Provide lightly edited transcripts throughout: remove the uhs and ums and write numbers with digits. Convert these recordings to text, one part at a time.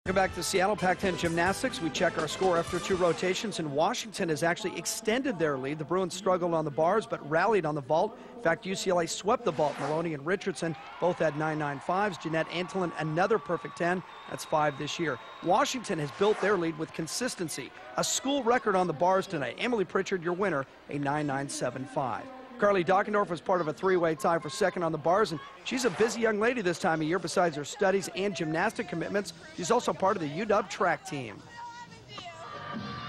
Welcome back to Seattle Pac-10 Gymnastics. We check our score after 2 rotations, and Washington has actually extended their lead. The Bruins struggled on the bars but rallied on the vault. In fact, UCLA swept the vault. Maloney and Richardson both had 9.95s. Jeanette Antolin, another perfect 10. That's 5 this year. Washington has built their lead with consistency. A school record on the bars tonight. Emily Pritchard, your winner, a 9.975. Carly Dockendorf was part of a 3-way tie for second on the bars, and she's a busy young lady this time of year. Besides her studies and gymnastic commitments, she's also part of the UW track team.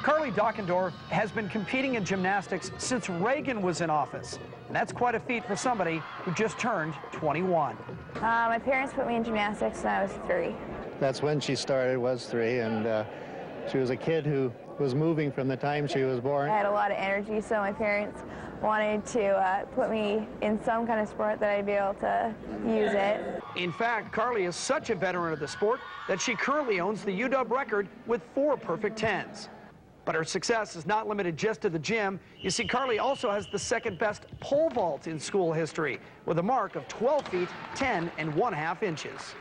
Carly Dockendorf has been competing in gymnastics since Reagan was in office, and that's quite a feat for somebody who just turned 21. My parents put me in gymnastics when I was 3. That's when she started, was 3, and she was a kid who was moving from the time she was born. I had a lot of energy, so my parents wanted to put me in some kind of sport that I'd be able to use it. In fact, Carly is such a veteran of the sport that she currently owns the UW record with 4 perfect 10s. But her success is not limited just to the gym. You see, Carly also has the second best pole vault in school history with a mark of 12 feet, 10 1/2 inches.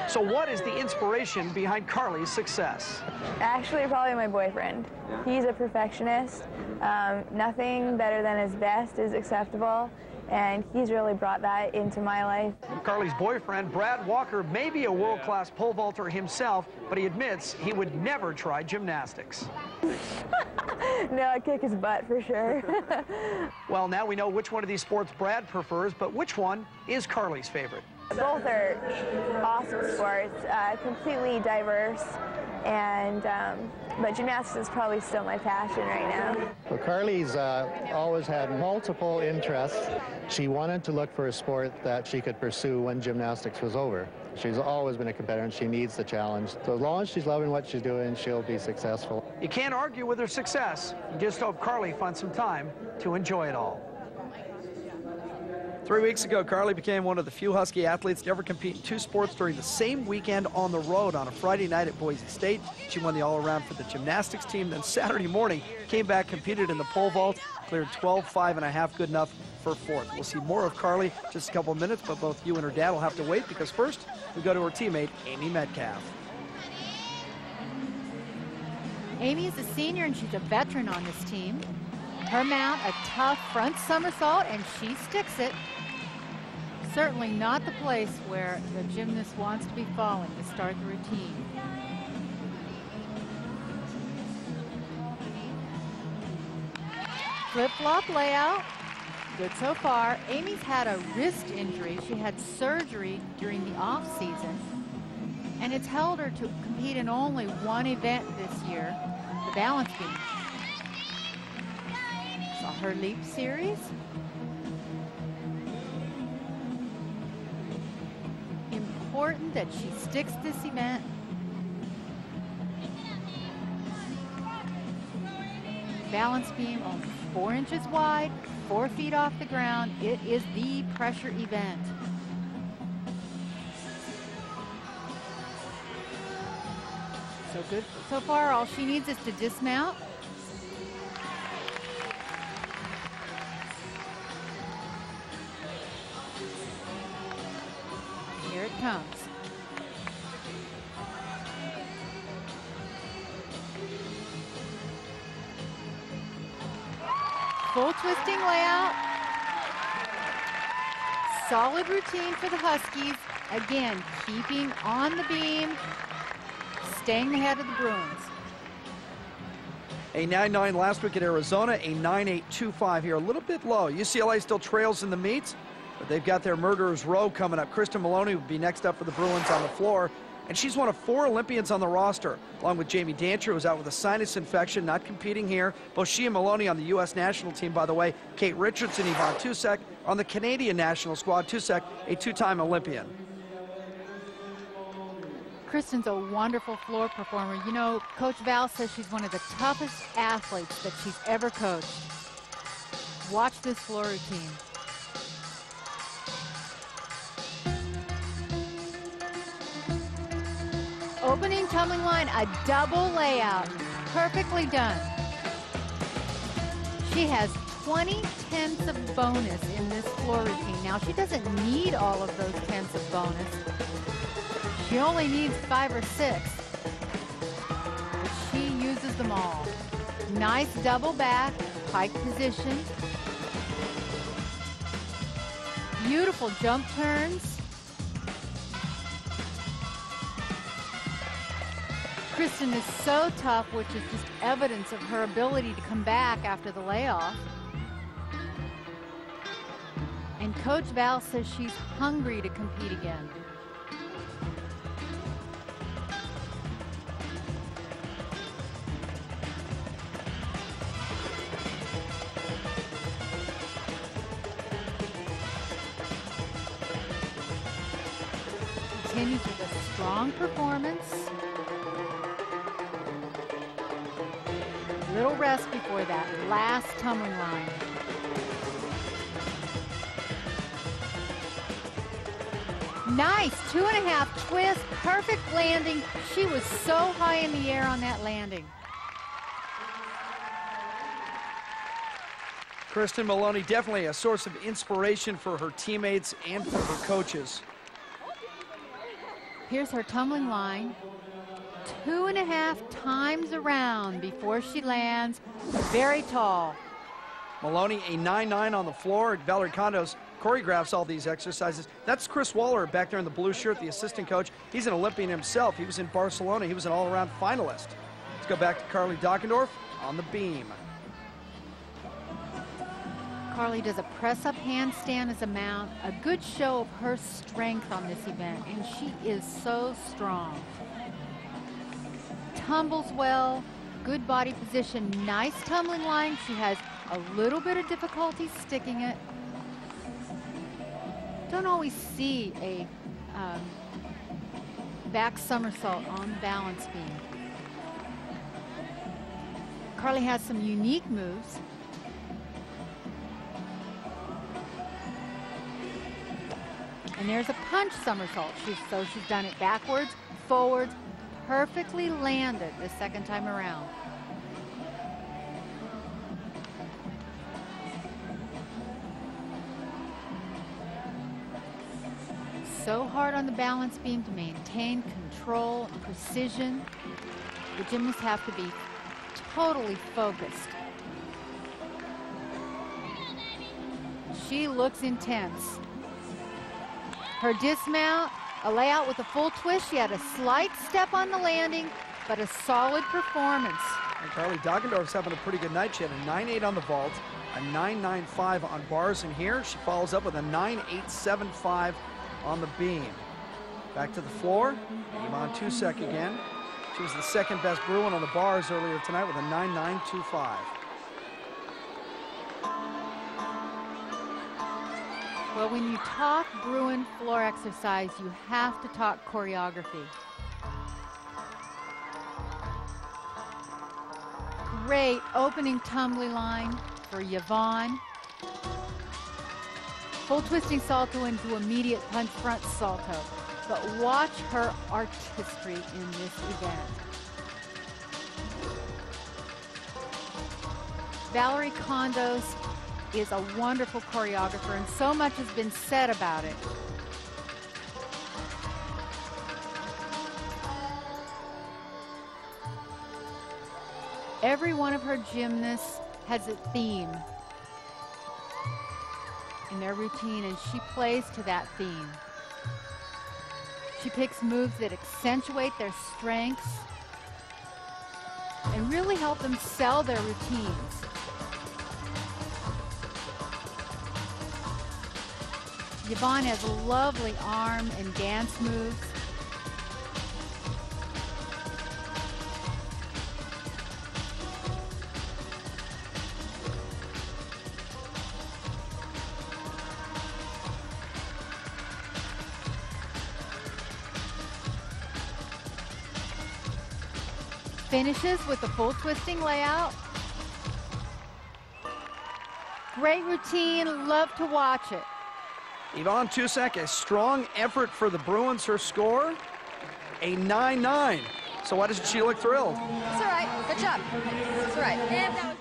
So what is the inspiration behind Carly's success? Actually, probably my boyfriend. He's a perfectionist. Nothing better than his best is acceptable, and he's really brought that into my life. Carly's boyfriend, Brad Walker, may be a world-class pole vaulter himself, but he admits he would never try gymnastics. No, I'd kick his butt for sure. Well, now we know which one of these sports Brad prefers, but which one is Carly's favorite? Both are awesome sports, completely diverse, and but gymnastics is probably still my passion right now. Well, Carly's always had multiple interests. She wanted to look for a sport that she could pursue when gymnastics was over. She's always been a competitor, and she needs the challenge. So as long as she's loving what she's doing, she'll be successful. You can't argue with her success. You just hope Carly finds some time to enjoy it all. 3 weeks ago, Carly became one of the few Husky athletes to ever compete in 2 sports during the same weekend on the road. On a Friday night at Boise State, she won the all-around for the gymnastics team. Then Saturday morning, came back, competed in the pole vault, cleared 12.5 1/2, good enough for 4th. We'll see more of Carly just a couple of minutes, but both you and her dad will have to wait because first, we go to her teammate, Amy Metcalf. Amy is a senior and she's a veteran on this team. Her mount, a tough front somersault, and she sticks it. Certainly not the place where the gymnast wants to be falling to start the routine. Flip-flop layout. Good so far. Amy's had a wrist injury. She had surgery during the off-season, and it's held her to compete in only one event this year, the balance beam. Saw her leap series. Important that she sticks this event. Balance beam only 4 inches wide, 4 feet off the ground. It is the pressure event. So good so far. All she needs is to dismount. Here it comes. Full twisting layout. Solid routine for the Huskies. Again, keeping on the beam, staying ahead of the Bruins. A 9.9 last week at Arizona, a 9.825 here, a little bit low. UCLA still trails in the meets, but they've got their murderer's row coming up. Kristen Maloney will be next up for the Bruins on the floor, and she's one of 4 Olympians on the roster, along with Jamie Dancher, who's out with a sinus infection, not competing here. Both she and Maloney on the U.S. national team, by the way. Kate Richardson, Yvonne Tusek on the Canadian national squad. Tusek, a 2-time Olympian. Kristen's a wonderful floor performer. You know, Coach Val says she's one of the toughest athletes that she's ever coached. Watch this floor routine. Opening tumbling line, a double layout. Perfectly done. She has 20 tenths of bonus in this floor routine. Now, she doesn't need all of those tenths of bonus. She only needs 5 or 6. Nice double back, pike position. Beautiful jump turns. Kristen is so tough, which is just evidence of her ability to come back after the layoff. And Coach Val says she's hungry to compete again. Continues with a strong performance. Little rest before that last tumbling line. Nice 2.5 twist, perfect landing. She was so high in the air on that landing. Kristen Maloney, definitely a source of inspiration for her teammates and for her coaches. Here's her tumbling line. 2.5 times around before she lands. Very tall. Maloney, a 9-9 on the floor. Valerie Condos choreographs all these exercises. That's Chris Waller back there in the blue shirt, the assistant coach. He's an Olympian himself. He was in Barcelona. He was an all-around finalist. Let's go back to Carly Dockendorf on the beam. Carly does a press-up handstand as a mount. A good show of her strength on this event, and she is so strong. Tumbles well, good body position, nice tumbling line. She has a little bit of difficulty sticking it. Don't always see a back somersault on the balance beam. Carly has some unique moves. And there's a punch somersault. So she's done it backwards, forwards, perfectly landed the second time around. So hard on the balance beam to maintain control and precision. The gymnasts have to be totally focused. She looks intense. Her dismount, a layout with a full twist. She had a slight step on the landing, but a solid performance. And Carly Dockendorf's having a pretty good night. She had a 9-8 on the vault, a 9.95 on bars, and here she follows up with a 9.875 on the beam. Back to the floor, Yvonne Tusek again. She was the second best Bruin on the bars earlier tonight with a 9.925. Well, when you talk Bruin floor exercise, you have to talk choreography. Great opening tumbling line for Yvonne. Full twisting salto into immediate punch front salto. But watch her artistry in this event. Valerie Condos is a wonderful choreographer, and so much has been said about it. Every one of her gymnasts has a theme in their routine, and she plays to that theme. She picks moves that accentuate their strengths and really help them sell their routines. Yvonne has lovely arm and dance moves. Finishes with the full twisting layout. Great routine, love to watch it. Yvonne Tusek, a strong effort for the Bruins. Her score, a 9.9. So why doesn't she look thrilled? It's all right. Good job. It's all right.